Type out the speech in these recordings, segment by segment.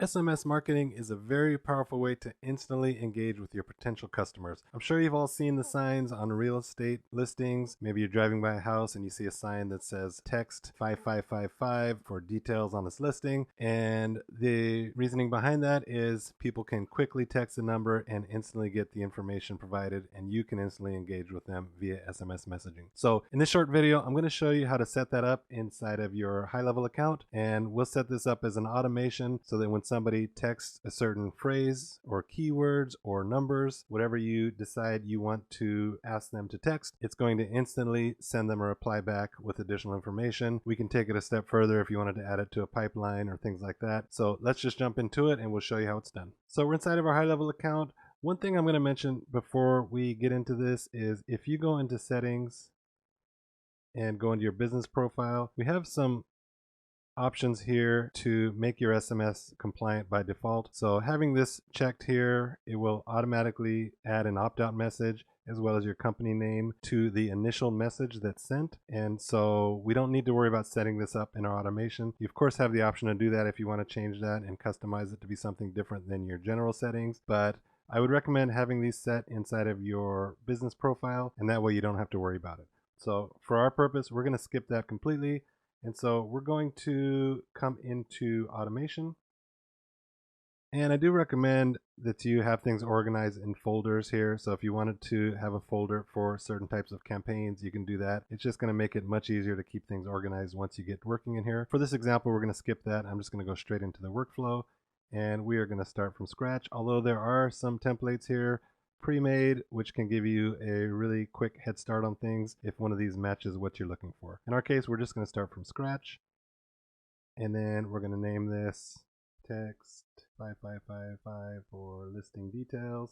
SMS marketing is a very powerful way to instantly engage with your potential customers. I'm sure you've all seen the signs on real estate listings. Maybe you're driving by a house and you see a sign that says text 5555 for details on this listing. And the reasoning behind that is people can quickly text the number and instantly get the information provided, and you can instantly engage with them via SMS messaging. So in this short video, I'm going to show you how to set that up inside of your HighLevel account, and we'll set this up as an automation so that when somebody texts a certain phrase or keywords or numbers, whatever you decide you want to ask them to text, it's going to instantly send them a reply back with additional information. We can take it a step further if you wanted to add it to a pipeline or things like that. So let's just jump into it and we'll show you how it's done. So we're inside of our HighLevel account. One thing I'm going to mention before we get into this is if you go into settings and go into your business profile, we have some options here to make your SMS compliant by default. So having this checked here, it will automatically add an opt-out message as well as your company name to the initial message that's sent. And so we don't need to worry about setting this up in our automation. You of course have the option to do that if you want to change that and customize it to be something different than your general settings. But I would recommend having these set inside of your business profile, and that way you don't have to worry about it. So for our purpose, we're going to skip that completely. And so we're going to come into automation. And I do recommend that you have things organized in folders here. So if you wanted to have a folder for certain types of campaigns, you can do that. It's just going to make it much easier to keep things organized once you get working in here. For this example, we're going to skip that. I'm just going to go straight into the workflow, and we are going to start from scratch. Although there are some templates here pre-made, which can give you a really quick head start on things if one of these matches what you're looking for. In our case, we're just going to start from scratch, and then we're going to name this text 5555 for listing details.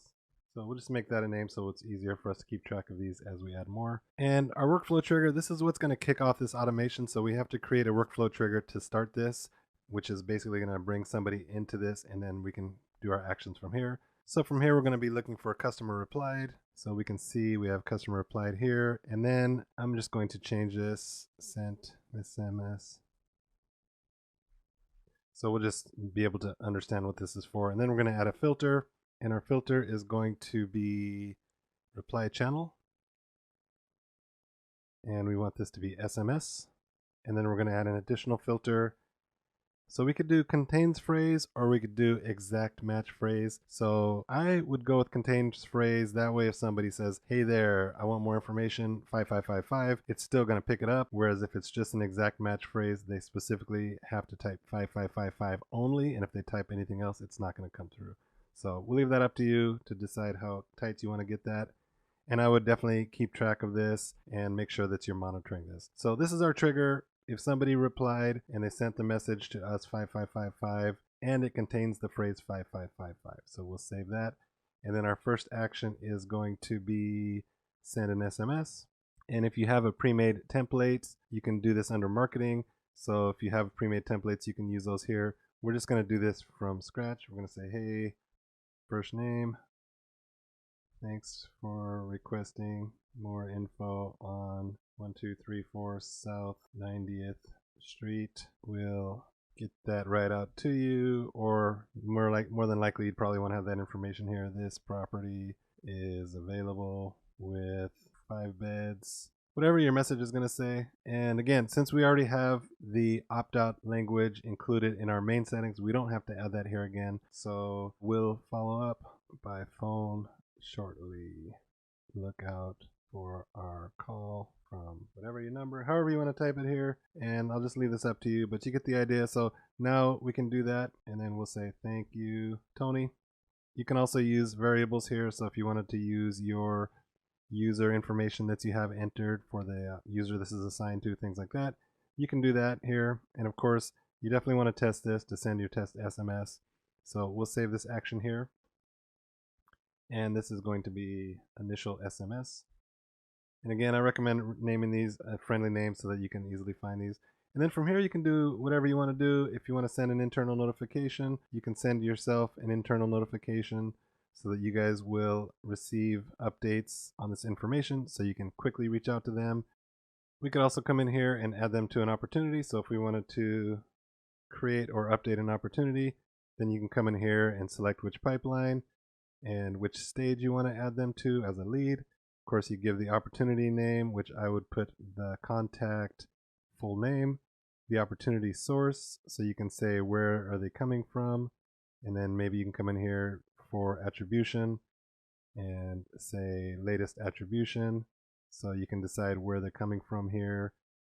So we'll just make that a name so it's easier for us to keep track of these as we add more. And our workflow trigger, this is what's going to kick off this automation. So we have to create a workflow trigger to start this, which is basically going to bring somebody into this, and then we can do our actions from here. So from here, we're going to be looking for customer replied. So we can see we have customer replied here. And then I'm just going to change this, sent SMS. So we'll just be able to understand what this is for. And then we're going to add a filter. And our filter is going to be reply channel. And we want this to be SMS. And then we're going to add an additional filter. So we could do contains phrase, or we could do exact match phrase. So I would go with contains phrase. That way if somebody says, hey there, I want more information, 5555, it's still going to pick it up. Whereas if it's just an exact match phrase, they specifically have to type 5555 only. And if they type anything else, it's not going to come through. So we'll leave that up to you to decide how tight you want to get that. And I would definitely keep track of this and make sure that you're monitoring this. So this is our trigger. If somebody replied and they sent the message to us 5555 and it contains the phrase 5555. So we'll save that. And then our first action is going to be send an SMS. And if you have a pre-made template, you can do this under marketing. So if you have pre-made templates, you can use those here. We're just going to do this from scratch. We're going to say, hey, first name, thanks for requesting more info on 1234 South 90th Street. We'll get that right out to you, or more than likely you'd probably want to have that information here. This property is available with 5 beds. Whatever your message is going to say. And again, since we already have the opt-out language included in our main settings, we don't have to add that here again. So we'll follow up by phone shortly. Look out for our call from whatever your number, however you want to type it here, and I'll just leave this up to you, but you get the idea. So now we can do that, and then we'll say thank you, Tony. You can also use variables here. So if you wanted to use your user information that you have entered for the user this is assigned to, things like that, you can do that here. And of course, you definitely want to test this to send your test SMS. So we'll save this action here. And this is going to be initial SMS. And again, I recommend naming these a friendly name so that you can easily find these. And then from here, you can do whatever you want to do. If you want to send an internal notification, you can send yourself an internal notification so that you guys will receive updates on this information so you can quickly reach out to them. We could also come in here and add them to an opportunity. So if we wanted to create or update an opportunity, Then you can come in here and select which pipeline and which stage you want to add them to as a lead. Of course, you give the opportunity name, which I would put the contact full name, the opportunity source, so you can say where are they coming from, and then maybe you can come in here for attribution and say latest attribution, so you can decide where they're coming from here,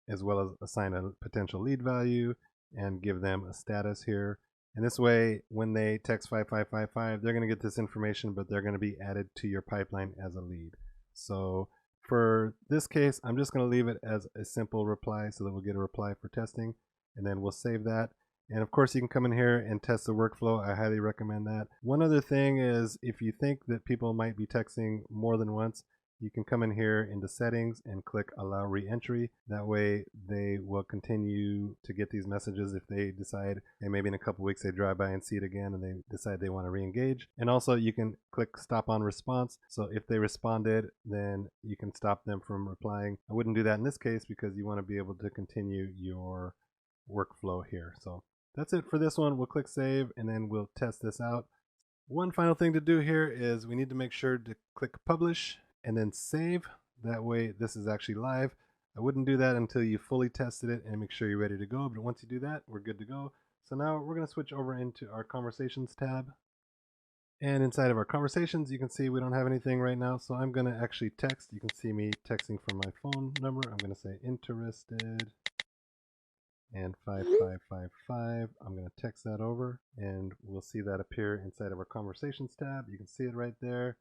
as well as assign a potential lead value and give them a status here. And this way, when they text 5555, they're going to get this information, but they're going to be added to your pipeline as a lead. So for this case, I'm just going to leave it as a simple reply so that we'll get a reply for testing, and then we'll save that. And of course, you can come in here and test the workflow. I highly recommend that. One other thing is, if you think that people might be texting more than once, you can come in here into settings and click allow re-entry. That way they will continue to get these messages if they decide, and maybe in a couple weeks they drive by and see it again and they decide they want to re-engage. And also you can click stop on response. So if they responded, then you can stop them from replying. I wouldn't do that in this case because you want to be able to continue your workflow here. So that's it for this one. We'll click save and then we'll test this out. One final thing to do here is we need to make sure to click publish and then save. That way this is actually live. I wouldn't do that until you fully tested it and make sure you're ready to go, but once you do that, we're good to go. So now we're going to switch over into our conversations tab, and inside of our conversations you can see we don't have anything right now, so I'm going to actually text. You can see me texting from my phone number. I'm going to say interested and 5555. I'm going to text that over and we'll see that appear inside of our conversations tab. You can see it right there.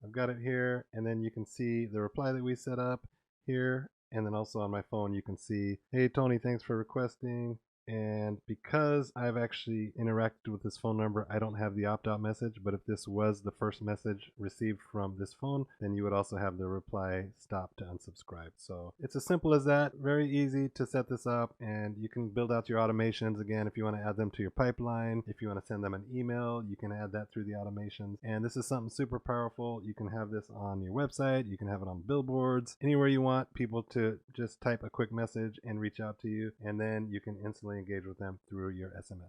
I've got it here, and then you can see the reply that we set up here, and then also on my phone you can see, hey Tony, thanks for requesting. And because I've actually interacted with this phone number, I don't have the opt-out message, but if this was the first message received from this phone, then you would also have the reply stop to unsubscribe. So it's as simple as that. Very easy to set this up, and you can build out your automations. Again, if you want to add them to your pipeline, if you want to send them an email, you can add that through the automations. And this is something super powerful. You can have this on your website, you can have it on billboards, anywhere you want people to just type a quick message and reach out to you, and then you can instantly engage with them through your SMS.